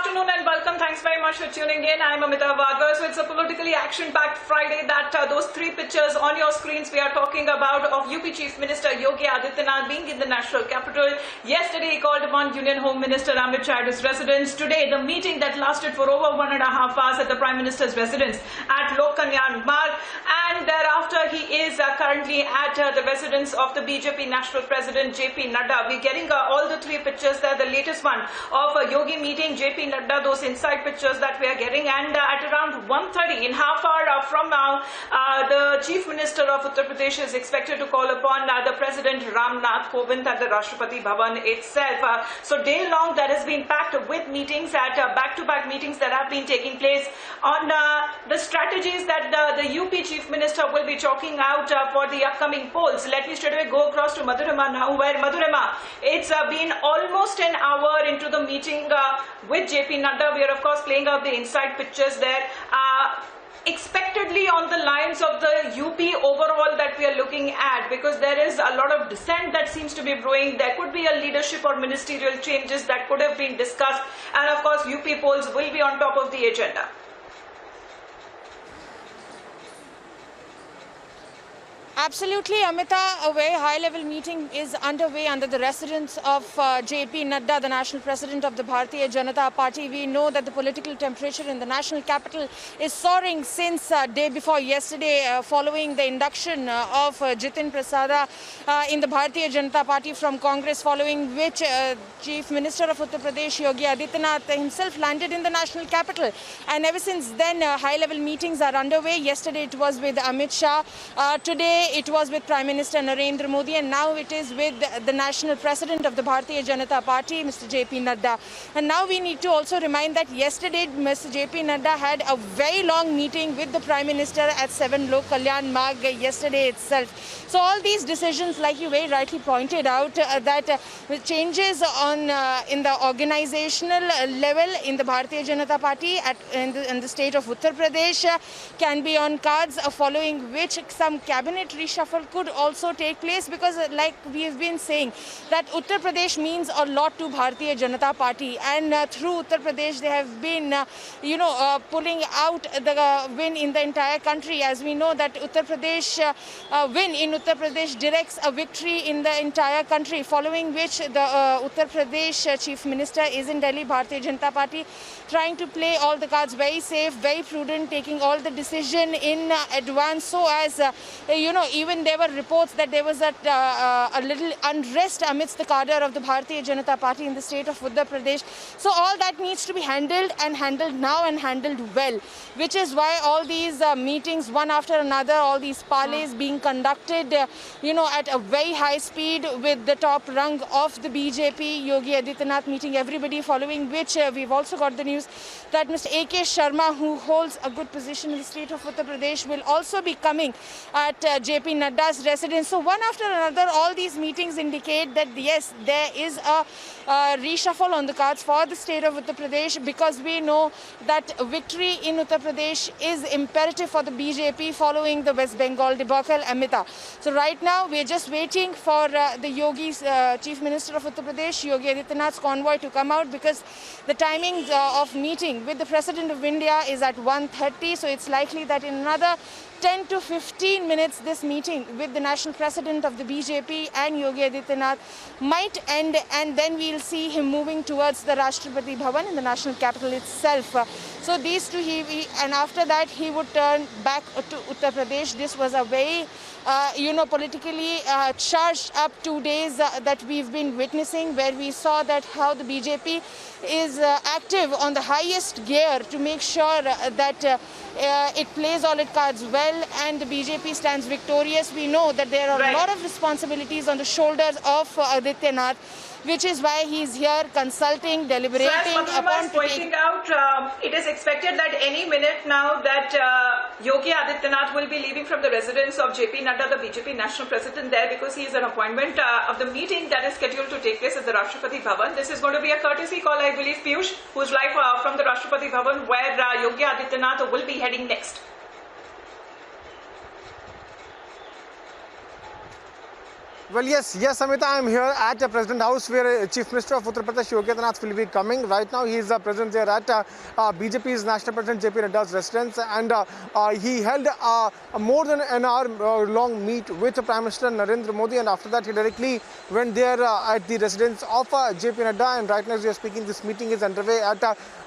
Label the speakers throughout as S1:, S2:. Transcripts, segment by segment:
S1: afternoon and welcome. Thanks very much for tuning in. I'm Amita Vadva. So it's a politically action-packed Friday that those three pictures on your screens we are talking about of UP Chief Minister Yogi Adityanath being in the national capital. Yesterday he called upon Union Home Minister Amit Shah at his residence. Today the meeting that lasted for over 1.5 hours at the Prime Minister's residence at Lok Kalyan Marg, and thereafter he is currently at the residence of the BJP National President JP Nadda. We're getting all the three pictures there. The latest one of Yogi meeting JP Nadda, those inside pictures that we are getting, and at around 1:30 in half hour from now, the Chief Minister of Uttar Pradesh is expected to call upon the President Ramnath Kovind at the Rashtrapati Bhavan itself. So day long that has been packed with meetings at back-to-back meetings that have been taking place on the strategies that the UP Chief Minister will be chalking out for the upcoming polls. Let me straight away go across to Madhurima now, where Madhurima, it's been almost an hour into the meeting with JP Nadda. We are of course playing out the inside pictures there. Expectedly on the lines of the UP overall that we are looking at, because there is a lot of dissent that seems to be brewing. There could be a leadership or ministerial changes that could have been discussed, and of course UP polls will be on top of the agenda.
S2: Absolutely, Amita. A very high-level meeting is underway under the residence of JP Nadda, the national president of the Bharatiya Janata Party. We know that the political temperature in the national capital is soaring since day before yesterday, following the induction of Jitin Prasada in the Bharatiya Janata Party from Congress, following which Chief Minister of Uttar Pradesh, Yogi Adityanath, himself landed in the national capital. And ever since then, high-level meetings are underway. Yesterday it was with Amit Shah. Today it was with Prime Minister Narendra Modi, and now it is with the national president of the Bharatiya Janata Party, Mr. JP Nadda. And now we need to also remind that yesterday Mr. JP Nadda had a very long meeting with the Prime Minister at 7 Lok Kalyan Marg yesterday itself. So all these decisions, like you very rightly pointed out, that changes in the organizational level in the Bharatiya Janata Party in the state of Uttar Pradesh can be on cards, following which some cabinet reshuffle could also take place, because like we have been saying that Uttar Pradesh means a lot to Bharatiya Janata Party, and through Uttar Pradesh they have been pulling out the win in the entire country. As we know that Uttar Pradesh win in Uttar Pradesh directs a victory in the entire country, following which the Uttar Pradesh Chief Minister is in Delhi, Bharatiya Janata Party, trying to play all the cards very safe, very prudent, taking all the decision in advance, so as even there were reports that there was a little unrest amidst the cadre of the Bharatiya Janata Party in the state of Uttar Pradesh. So all that needs to be handled, and handled now, and handled well, which is why all these meetings, one after another, all these parleys being conducted, at a very high speed with the top rung of the BJP, Yogi Adityanath, meeting everybody, following which we've also got the news that Mr. A.K. Sharma, who holds a good position in the state of Uttar Pradesh, will also be coming at JP Nadda's residence. So one after another, all these meetings indicate that yes, there is a reshuffle on the cards for the state of Uttar Pradesh, because we know that victory in Uttar Pradesh is imperative for the BJP following the West Bengal debacle, Amita. So right now we are just waiting for the Yogi's Chief Minister of Uttar Pradesh, Yogi Adityanath's convoy, to come out, because the timing of meeting with the President of India is at 1:30. So it's likely that in another 10 to 15 minutes, this meeting with the national president of the BJP and Yogi Adityanath might end, and then we'll see him moving towards the Rashtrapati Bhavan in the national capital itself. So these two, and after that he would turn back to Uttar Pradesh. This was a very politically charged up 2 days that we've been witnessing, where we saw that how the BJP is active on the highest gear to make sure that it plays all its cards well, and the BJP stands victorious. We know that there are a lot of responsibilities on the shoulders of Adityanath, which is why he's here consulting, deliberating.
S1: So as Madhurima is pointing out, it is expected that any minute now that Yogi Adityanath will be leaving from the residence of JP Nadda, the BJP national president there, because he is an appointment of the meeting that is scheduled to take place at the Rashtrapati Bhavan. This is going to be a courtesy call, I believe, Piyush, who's live from the Rashtrapati Bhavan, where Yogi Adityanath will be heading next.
S3: Well, yes, Amita, I am here at the President House where Chief Minister of Uttar Pradesh Yogi Adityanath will be coming. Right now, he is present there at BJP's National President JP Nadda's residence, and he held more than an hour long meet with Prime Minister Narendra Modi, and after that, he directly went there at the residence of JP Nadda. And right now, as we are speaking, this meeting is underway at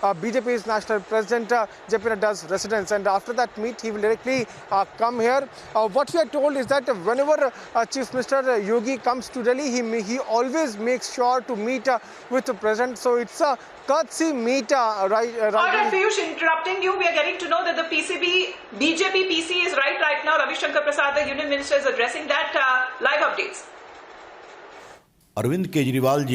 S3: BJP's National President JP Nadda's residence, and after that meet, he will directly come here. What we are told is that whenever Chief Minister Yogi comes to Delhi, he always makes sure to meet with the president. So it's a courtesy meet.
S1: All right, Piyush, interrupting you. We are getting to know that the BJP PC is right now. Ravi Shankar Prasad, the Union Minister, is addressing that. Live updates.
S4: Arvind Kejriwal ji